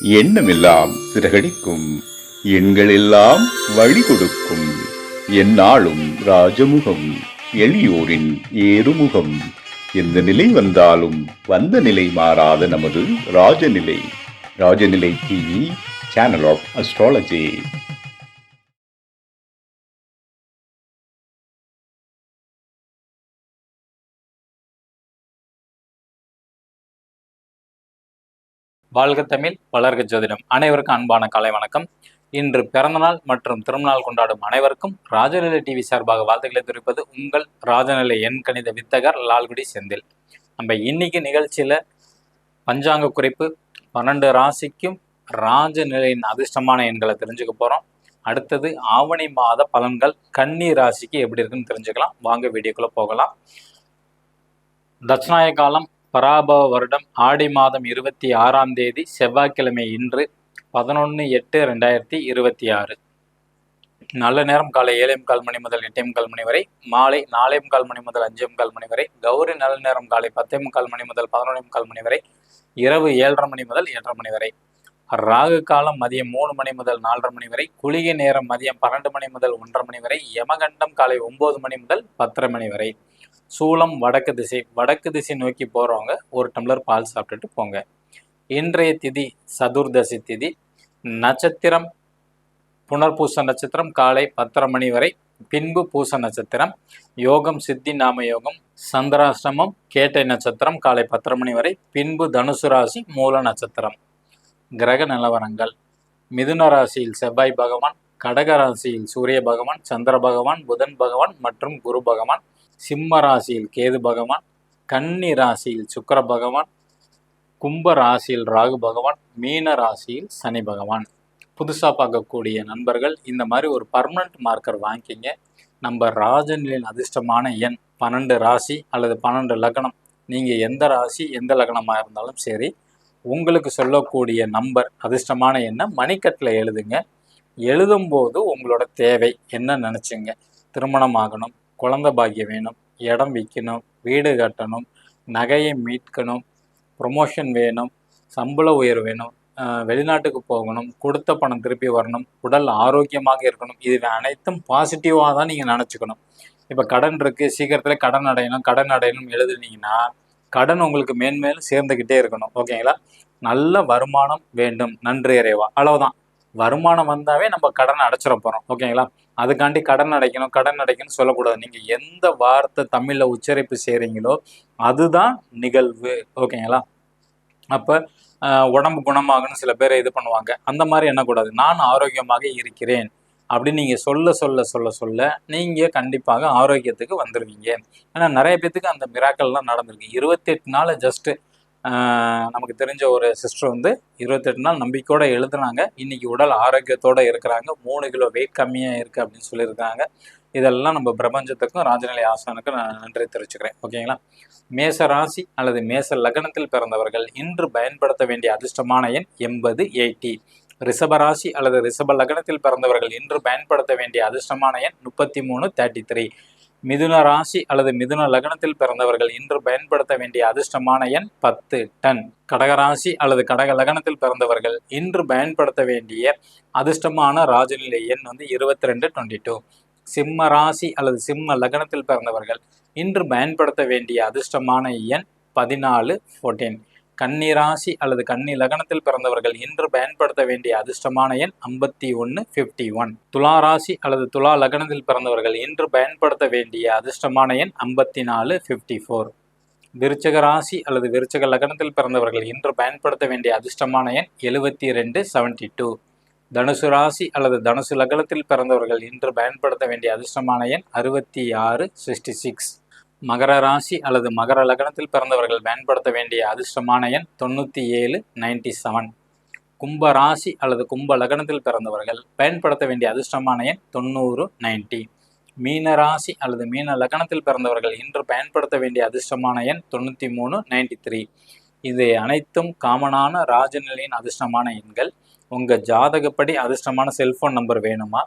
எண்ணமெல்லாம் சிறகடிக்கும், எண்களெல்லாம் வழி கொடுக்கும். எந்நாளும் ராஜமுகம், எளியோரின் ஏறுமுகம். எந்த நிலை வந்தாலும் வந்த நிலை மாறாத நமது Rajanilai. Rajanilai TV, channel of astrology. வாழ்க தமிழ், வளர்க ஜோதிடம். அனைவருக்கும் அன்பான காலை வணக்கம். இன்று பிறந்தநாள் மற்றும் திருநாள் கொண்டாடும் அனைவருக்கும் ராஜநிலை டிவி சார்பாக வாழ்த்துக்களை தெரிவிப்பது உங்கள் ராஜநிலை எண் கணித வித்தகர் லால்குடி செந்தில். நம்ம இன்னைக்கு நிகழ்ச்சியில் பஞ்சாங்க குறிப்பு, 12 ராசிக்கும் ராஜநிலையின் அதிர்ஷ்டமான எண்களை தெரிஞ்சுக்க போகிறோம். அடுத்தது ஆவணி மாத பலன்கள் கன்னி ராசிக்கு எப்படி இருக்குன்னு தெரிஞ்சுக்கலாம். வாங்க வீடியோக்குள்ளே போகலாம். தட்சிணாய காலம் பராபவ வருடம் ஆடி மாதம் 26ஆம் தேதி செவ்வாய்க்கிழமை இன்று 11/8/2026. நல்ல நேரம் காலை 7:45 மணி முதல் 8:45 மணி வரை, மாலை 4:45 மணி முதல் 5:45 மணி வரை, கௌரி நல்ல நேரம் காலை 10:45 மணி முதல் 11:45 மணி வரை, இரவு 7:30 மணி முதல் 8:30 மணி வரை. ராகு காலம் மதியம் 3 மணி முதல் 4:30 மணி வரை, குளிகை நேரம் மதியம் 12 மணி முதல் 1:30 மணி வரை, யமகண்டம் காலை 9 மணி முதல் 10:30 மணி வரை. சூலம் வடக்கு திசை. வடக்கு திசை நோக்கி போகிறவங்க ஒரு டம்ளர் பால் சாப்பிட்டுட்டு போங்க. இன்றைய திதி சதுர்தசி திதி. நட்சத்திரம் புனர்பூச நட்சத்திரம் காலை 10:30 மணி வரை, பின்பு பூச நட்சத்திரம். யோகம் சித்தி நாம யோகம். சந்திராஷ்டமம் கேட்டை நட்சத்திரம் காலை 10:30 மணி வரை, பின்பு தனுசு ராசி மூல நட்சத்திரம். கிரக நிலவரங்கள்: மிதுன ராசியில் செவ்வாய் பகவான், கடக ராசியில் சூரிய பகவான், சந்திர பகவான், புதன் பகவான் மற்றும் குரு பகவான். சிம்ம ராசியில் கேது பகவான், கன்னி ராசியில் சுக்கிர பகவான், கும்ப ராசியில் ராகு பகவான், மீன ராசியில் சனி பகவான். புதுசாக பார்க்கக்கூடிய நண்பர்கள் இந்த மாதிரி ஒரு பர்மனண்ட் மார்க்கர் வாங்கிக்கிங்க. நம்ம ராஜநிலையின் அதிர்ஷ்டமான எண் 12 ராசி அல்லது 12 லக்னம். நீங்கள் எந்த ராசி எந்த லக்னமாக இருந்தாலும் சரி, உங்களுக்கு சொல்லக்கூடிய நம்பர் அதிர்ஷ்டமான எண்ணை மணிக்கட்டில் எழுதுங்க. எழுதும்போது உங்களோட தேவை என்ன நினச்சிங்க. திருமணம் ஆகணும், குழந்தை பாக்கியம் வேணும், இடம் விற்கணும், வீடு கட்டணும், நகையை மீட்கணும், ப்ரொமோஷன் வேணும், சம்பள உயர்வு வேணும், வெளிநாட்டுக்கு போகணும், கொடுத்த பணம் திருப்பி வரணும், உடல் ஆரோக்கியமாக இருக்கணும். இது அனைத்தும் பாசிட்டிவாக தான் நீங்கள் நினச்சிக்கணும். இப்போ கடன் இருக்குது, சீக்கிரத்தில் கடன் அடையணும் எழுதுனீங்கன்னா கடன் உங்களுக்கு மேன்மேலும் சேர்ந்துக்கிட்டே இருக்கணும். ஓகேங்களா? நல்ல வருமானம் வேண்டும், நன்றி இறைவா, அவ்வளவுதான். வருமானம் வந்தாவே நம்ம கடனை அடைச்சிட போகிறோம். ஓகேங்களா? அதுக்காண்டி கடன் அடைக்கணும்னு சொல்லக்கூடாது. நீங்கள் எந்த வார்த்தை தமிழில் உச்சரிப்பு செய்கிறீங்களோ அதுதான் நிகழ்வு. ஓகேங்களா? அப்போ உடம்பு குணமாகணும்னு சில பேர் இது பண்ணுவாங்க. அந்த மாதிரி எண்ணக்கூடாது. நான் ஆரோக்கியமாக இருக்கிறேன் அப்படின்னு நீங்கள் சொல்ல நீங்கள் கண்டிப்பாக ஆரோக்கியத்துக்கு வந்துடுவீங்க. ஏன்னா நிறைய பேத்துக்கு அந்த மிராக்கள்லாம் நடந்திருக்கு. 28 நாள் ஜஸ்ட்டு நமக்கு தெரிஞ்ச ஒரு சிஸ்டர் 28 நாள் நம்பிக்கையோடு எழுதுனாங்க. இன்னைக்கு உடல் ஆரோக்கியத்தோடு இருக்கிறாங்க. 3 கிலோ வெயிட் கம்மியாக இருக்குது அப்படின்னு சொல்லியிருக்காங்க. இதெல்லாம் நம்ம பிரபஞ்சத்துக்கும் ராஜநிலை ஆசானுக்கும் நான் நன்றி தெரிவிச்சுக்கிறேன். ஓகேங்களா? மேச ராசி அல்லது மேச லக்னத்தில் பிறந்தவர்கள் இன்று பயன்படுத்த வேண்டிய அதிர்ஷ்டமான எண் 80 ரிஷப ராசி அல்லது ரிஷப லக்னத்தில் பிறந்தவர்கள் இன்று பயன்படுத்த வேண்டிய அதிர்ஷ்டமான எண் 33 மிதுன ராசி அல்லது மிதுன லக்னத்தில் பிறந்தவர்கள் இன்று பயன்படுத்த வேண்டிய அதிர்ஷ்டமான எண் 10 கடகராசி அல்லது கடக லக்னத்தில் பிறந்தவர்கள் இன்று பயன்படுத்த வேண்டிய அதிர்ஷ்டமான ராஜநிலை எண் 22 சிம்ம ராசி அல்லது சிம்ம லக்னத்தில் பிறந்தவர்கள் இன்று பயன்படுத்த வேண்டிய அதிர்ஷ்டமான எண் 14 கன்னி ராசி அல்லது கன்னி லக்னத்தில் பிறந்தவர்கள் இன்று பயன்படுத்த வேண்டிய அதிர்ஷ்டமான எண் 51 துலா ராசி அல்லது துலா லக்னத்தில் பிறந்தவர்கள் இன்று பயன்படுத்த வேண்டிய அதிர்ஷ்டமான எண் 54 விருச்சக ராசி அல்லது விருச்சக லக்னத்தில் பிறந்தவர்கள் இன்று பயன்படுத்த வேண்டிய அதிர்ஷ்டமான எண் 72 தனுசு ராசி அல்லது தனுசு லக்னத்தில் பிறந்தவர்கள் இன்று பயன்படுத்த வேண்டிய அதிர்ஷ்டமான எண் 66 மகர ராசி அல்லது மகர லக்னத்தில் பிறந்தவர்கள் பயன்படுத்த வேண்டிய அதிர்ஷ்டமான எண் 97 கும்ப ராசி அல்லது கும்ப லக்னத்தில் பிறந்தவர்கள் பயன்படுத்த வேண்டிய அதிர்ஷ்டமான எண் 90 மீன ராசி அல்லது மீன லக்னத்தில் பிறந்தவர்கள் இன்று பயன்படுத்த வேண்டிய அதிர்ஷ்டமான எண் 93 இது அனைத்தும் காமனான ராஜநிலையின் அதிர்ஷ்டமான எண்கள். உங்கள் ஜாதகப்படி அதிர்ஷ்டமான செல்ஃபோன் நம்பர் வேணுமா?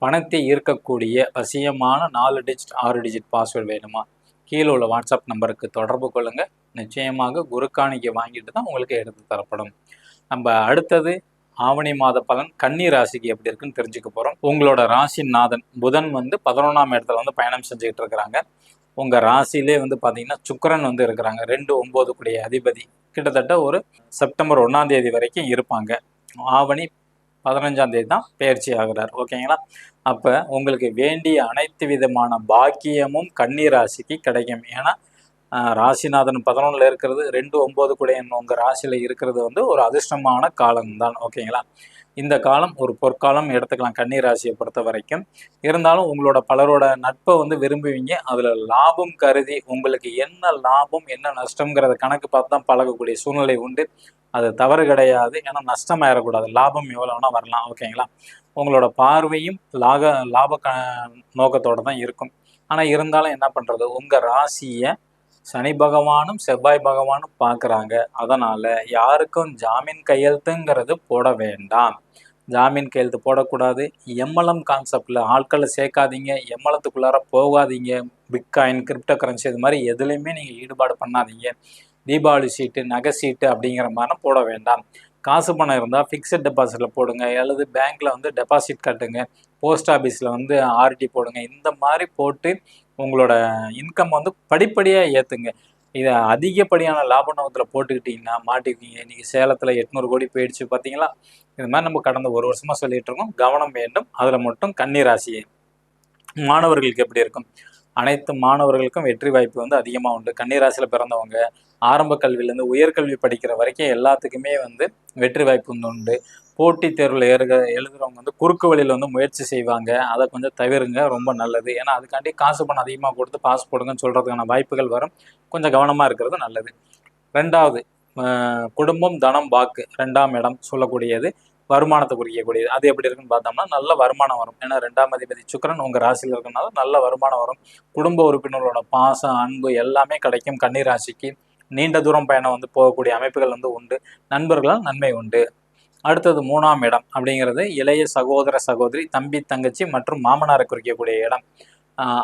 பணத்தை ஈர்க்கக்கூடிய வசியமான 4 டிஜிட் 6 டிஜிட் பாஸ்வேர்டு வேணுமா? கீழே உள்ள வாட்ஸ்அப் நம்பருக்கு தொடர்பு கொள்ளுங்கள். நிச்சயமாக குருக்காணிக்கை வாங்கிட்டு தான் உங்களுக்கு எடுத்து தரப்படும். நம்ம அடுத்தது ஆவணி மாத பலன் கன்னி ராசிக்கு எப்படி இருக்குன்னு தெரிஞ்சுக்க போறோம். உங்களோட ராசி நாதன் புதன் வந்து 11ஆம் இடத்துல வந்து பயணம் செஞ்சுக்கிட்டு இருக்கிறாங்க. உங்க ராசியிலே வந்து பாத்தீங்கன்னா சுக்கிரன் வந்து இருக்கிறாங்க. 2 9 கூடிய அதிபதி கிட்டத்தட்ட ஒரு செப்டம்பர் 1ஆம் தேதி வரைக்கும் இருப்பாங்க. ஆவணி 15ஆம் தேதி தான் பயிற்சி ஆகுறார். ஓகேங்களா? அப்ப உங்களுக்கு வேண்டிய அனைத்து விதமான பாக்கியமும் கன்னி ராசிக்கு கிடைக்கும். ஏன்னா ராசிநாதன் 11ல இருக்கிறது 2 9 கூட உங்க ராசியில இருக்கிறது வந்து ஒரு அதிர்ஷ்டமான காலம்தான். ஓகேங்களா? இந்த காலம் ஒரு பொற்காலம் எடுத்துக்கலாம் கன்னி ராசியை பொறுத்த வரைக்கும். இருந்தாலும் உங்களோட பலரோட நட்பை வந்து விரும்புவீங்க. அதுல லாபம் கருதி உங்களுக்கு என்ன லாபம் என்ன நஷ்டம்ங்கிறத கணக்கு பார்த்து தான் பழகக்கூடிய சூழ்நிலை உண்டு. அது தவறு கிடையாது. ஏன்னா நஷ்டமாயிடக்கூடாது. லாபம் எவ்வளோ வேணா வரலாம். ஓகேங்களா? உங்களோட பார்வையும் லாப நோக்கத்தோட தான் இருக்கும். ஆனா இருந்தாலும் என்ன பண்றது, உங்க ராசியை சனி பகவானும் செவ்வாய் பகவானும் பார்க்குறாங்க. அதனால யாருக்கும் ஜாமீன் கையெழுத்துங்கிறது போட வேண்டாம். ஜாமீன் கையெழுத்து போடக்கூடாது. எம்எல்எம் கான்செப்டில் ஆட்களை சேர்க்காதீங்க. எம்எல்எத்துக்குள்ளார போகாதீங்க. பிட்காயின் கிரிப்டோ கரன்சி இது மாதிரி எதுலேயுமே நீங்கள் ஈடுபாடு பண்ணாதீங்க. தீபாவளி சீட்டு நகை சீட்டு அப்படிங்கிற மாதிரிலாம் போட வேண்டாம். காசு பணம் இருந்தால் ஃபிக்ஸட் டெபாசிட்டில் போடுங்க, அல்லது பேங்க்கில் வந்து டெபாசிட் கட்டுங்க, போஸ்ட் ஆஃபீஸில் வந்து ஆர்டி போடுங்க. இந்த மாதிரி போட்டு உங்களோட இன்கம் வந்து படிப்படியாக ஏற்றுங்க. இதை அதிகப்படியான லாப நோகத்தில் போட்டுக்கிட்டிங்கன்னா மாட்டிக்குவீங்க. இன்றைக்கி சேலத்தில் 800 கோடி போயிடுச்சு பார்த்தீங்களா? இது மாதிரி நம்ம கடந்த ஒரு வருஷமாக சொல்லிகிட்டு இருக்கோம். கவனம் வேண்டும். அதில் மட்டும் கன்னி ராசியை மாணவர்களுக்கு எப்படி இருக்கும்? அனைத்து மாணவர்களுக்கும் வெற்றி வாய்ப்பு வந்து அதிகமாக உண்டு. கன்னி ராசியில் பிறந்தவங்க ஆரம்ப கல்வியிலேருந்து உயர்கல்வி படிக்கிற வரைக்கும் எல்லாத்துக்குமே வந்து வெற்றி வாய்ப்பு வந்து உண்டு. போட்டித் தேர்வில் எழுதுறவங்க வந்து குறுக்கு வழியில் வந்து முயற்சி செய்வாங்க. அதை கொஞ்சம் தவிருங்க, ரொம்ப நல்லது. ஏன்னா அதுக்காண்டி காசு பணம் அதிகமாக கொடுத்து பாஸ் போடுங்கன்னு சொல்கிறதுக்கான வாய்ப்புகள் வரும். கொஞ்சம் கவனமாக இருக்கிறது நல்லது. 2வது குடும்பம் தனம் வாக்கு 2ஆம் இடம் சொல்லக்கூடியது வருமானத்தை குறிக்கக்கூடியது. அது எப்படி இருக்குன்னு பார்த்தோம்னா நல்ல வருமானம் வரும். ஏன்னா 2ஆம் அதிபதி சுக்கிரன் உங்கள் ராசியில் இருக்கனால நல்ல வருமானம் வரும். குடும்ப உறுப்பினர்களோட பாசம் அன்பு எல்லாமே கிடைக்கும். கன்னி ராசிக்கு நீண்ட தூரம் பயணம் வந்து போகக்கூடிய அமைப்புகள் வந்து உண்டு. நண்பர்களால் நன்மை உண்டு. அடுத்தது 3ஆம் இடம் அப்படிங்கிறது இளைய சகோதர சகோதரி தம்பி தங்கச்சி மற்றும் மாமனாரை குறிக்கக்கூடிய இடம்.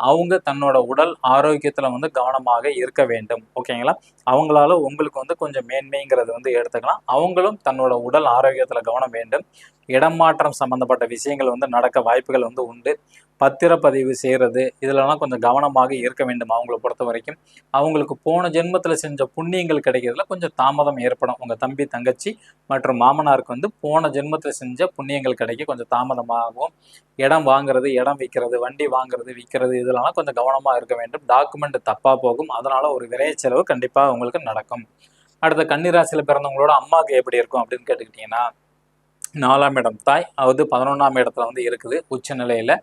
அவங்க தன்னோட உடல் ஆரோக்கியத்தில் வந்து கவனமாக இருக்க வேண்டும். ஓகேங்களா? அவங்களால உங்களுக்கு வந்து கொஞ்சம் மேன்மைங்கிறது வந்து எடுத்துக்கலாம். அவங்களும் தன்னோட உடல் ஆரோக்கியத்தில் கவனம் வேண்டும். இடம் மாற்றம் சம்பந்தப்பட்ட விஷயங்கள் வந்து நடக்க வாய்ப்புகள் வந்து உண்டு. பத்திரப்பதிவு செய்கிறது இதிலலாம் கொஞ்சம் கவனமாக இருக்க வேண்டும். அவங்கள பொறுத்த வரைக்கும் அவங்களுக்கு போன ஜென்மத்தில் செஞ்ச புண்ணியங்கள் கிடைக்கிறதுல கொஞ்சம் தாமதம் ஏற்படும். உங்கள் தம்பி தங்கச்சி மற்றும் மாமனாருக்கு வந்து போன ஜென்மத்தில் செஞ்ச புண்ணியங்கள் கிடைக்க கொஞ்சம் தாமதமாகும். இடம் வாங்குறது, இடம் விற்கிறது, வண்டி வாங்குறது விற்கிறது இதெல்லாம் கொஞ்சம் கவனமாக இருக்க வேண்டும். டாக்குமெண்ட் தப்பாக போகும். அதனால ஒரு விரைய செலவு கண்டிப்பாக உங்களுக்கு நடக்கும். அடுத்த கன்னிராசியில் பிறந்தவங்களோட அம்மாவுக்கு எப்படி இருக்கும் அப்படின்னு கேட்டுக்கிட்டிங்கன்னா 4ஆம் இடம் தாய், அது 11ஆம் இடத்துல வந்து இருக்குது உச்ச நிலையில்.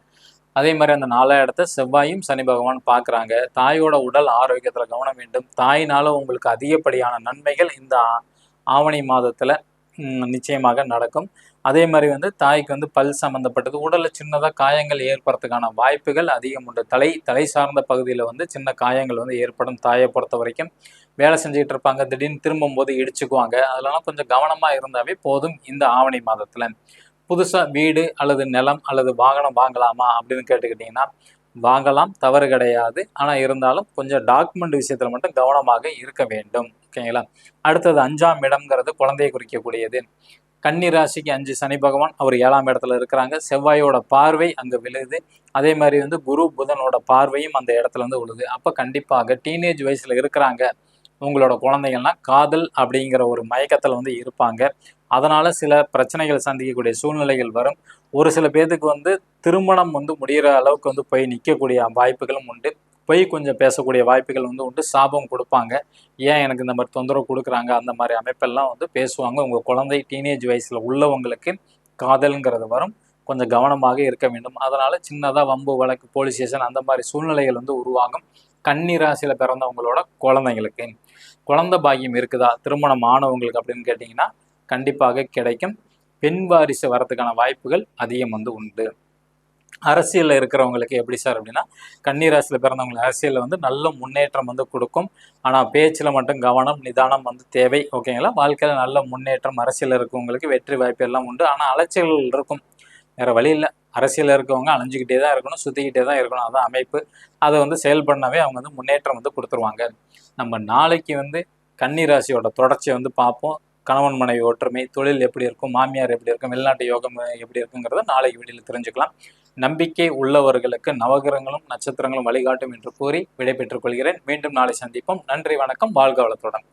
அதே மாதிரி அந்த 4ஆம் இடத்த செவ்வாயும் சனி பகவான் பார்க்குறாங்க. தாயோட உடல் ஆரோக்கியத்தில் கவனம் வேண்டும். தாயினால உங்களுக்கு அதிகப்படியான நன்மைகள் இந்த ஆவணி மாதத்தில் நிச்சயமாக நடக்கும். அதே மாதிரி வந்து தாய்க்கு வந்து பல் சம்மந்தப்பட்டது உடலில் சின்னதாக காயங்கள் ஏற்படுறதுக்கான வாய்ப்புகள் அதிகம் உண்டு. தலை சார்ந்த பகுதியில் வந்து சின்ன காயங்கள் வந்து ஏற்படும். தாயை பொறுத்த வரைக்கும் வேலை செஞ்சுக்கிட்டு இருப்பாங்க, திடீர்னு திரும்பும்போது இடிச்சுக்குவாங்க. அதெல்லாம் கொஞ்சம் கவனமாக இருந்தாவே போதும். இந்த ஆவணி மாதத்தில் புதுசாக வீடு அல்லது நிலம் அல்லது வாகனம் வாங்கலாமா அப்படின்னு கேட்டுக்கிட்டிங்கன்னா வாங்கலாம், தவறு கிடையாது. ஆனால் இருந்தாலும் கொஞ்சம் டாக்குமெண்ட் விஷயத்தில் மட்டும் கவனமாக இருக்க வேண்டும். ஓகேங்களா? அடுத்தது 5ஆம் இடம்ங்கிறது குழந்தையை குறிக்கக்கூடியது. கன்னி ராசிக்கு 5 சனி பகவான் அவர் 7ஆம் இடத்துல இருக்கிறாங்க. செவ்வாயோட பார்வை அங்கே விழுது. அதே மாதிரி வந்து குரு புதனோட பார்வையும் அந்த இடத்துல வந்து விழுது. அப்போ கண்டிப்பாக டீனேஜ் வயசில் இருக்கிறாங்க உங்களோட குழந்தைகள்லாம் காதல் அப்படிங்கிற ஒரு மயக்கத்தில் வந்து இருப்பாங்க. அதனால் சில பிரச்சனைகள் சந்திக்கக்கூடிய சூழ்நிலைகள் வரும். ஒரு சில பேர்த்துக்கு வந்து திருமணம் வந்து முடிகிற அளவுக்கு வந்து போய் நிற்கக்கூடிய வாய்ப்புகளும் உண்டு. போய் கொஞ்சம் பேசக்கூடிய வாய்ப்புகள் வந்து உண்டு. சாபம் கொடுப்பாங்க. ஏன் எனக்கு இந்த மாதிரி தொந்தரவு கொடுக்குறாங்க அந்த மாதிரி அமைப்பெல்லாம் வந்து பேசுவாங்க. உங்கள் குழந்தை டீனேஜ் வயசில் உள்ளவங்களுக்கு காதல்ங்கிறது வரும். கொஞ்சம் கவனமாக இருக்க வேண்டும். அதனால் சின்னதாக வம்பு வழக்கு போலீஸ் ஸ்டேஷன் அந்த மாதிரி சூழ்நிலைகள் வந்து உருவாகும். கன்னி ராசியில் பிறந்தவங்களோட குழந்தைங்களுக்கு குழந்தை பாக்கியம் இருக்குதா திருமணம் ஆனவங்களுக்கு அப்படின்னு கேட்டிங்கன்னா கண்டிப்பாக கிடைக்கும். பெண் வாரிசு வரதுக்கான வாய்ப்புகள் அதிகம் வந்து உண்டு. அரசியலில் இருக்கிறவங்களுக்கு எப்படி சார் அப்படின்னா கன்னிராசியில் பிறந்தவங்களுக்கு அரசியலில் வந்து நல்ல முன்னேற்றம் வந்து கொடுக்கும். ஆனால் பேச்சில் மட்டும் கவனம் நிதானம் வந்து தேவை. ஓகேங்களா? வாழ்க்கையில் நல்ல முன்னேற்றம் அரசியலில் இருக்கவங்களுக்கு வெற்றி வாய்ப்பு எல்லாம் உண்டு. ஆனால் அலைச்சல்கள் இருக்கும். வேறு வழி இல்லை. அரசியலில் இருக்கவங்க அலைஞ்சிக்கிட்டே தான் இருக்கணும், சுற்றிக்கிட்டே தான் இருக்கணும். அதான் அமைப்பு. அதை வந்து செயல்பண்ணவே அவங்க வந்து முன்னேற்றம் வந்து கொடுத்துருவாங்க. நம்ம நாளைக்கு வந்து கன்னி ராசியோட தொடர்ச்சியை வந்து பார்ப்போம். கணவன் மனைவி ஒற்றுமை, தொழில் எப்படி இருக்கும், மாமியார் எப்படி இருக்கும், வெளிநாட்டு யோகம் எப்படி இருக்குங்கிறத நாளைக்கு வீடியோவில் தெரிஞ்சுக்கலாம். நம்பிக்கை உள்ளவர்களுக்கு நவகிரகங்களும் நட்சத்திரங்களும் வழிகாட்டும் என்று கூறி விடைபெற்றுக் கொள்கிறேன். மீண்டும் நாளை சந்திப்போம். நன்றி, வணக்கம், வாழ்க வளத்துடன்.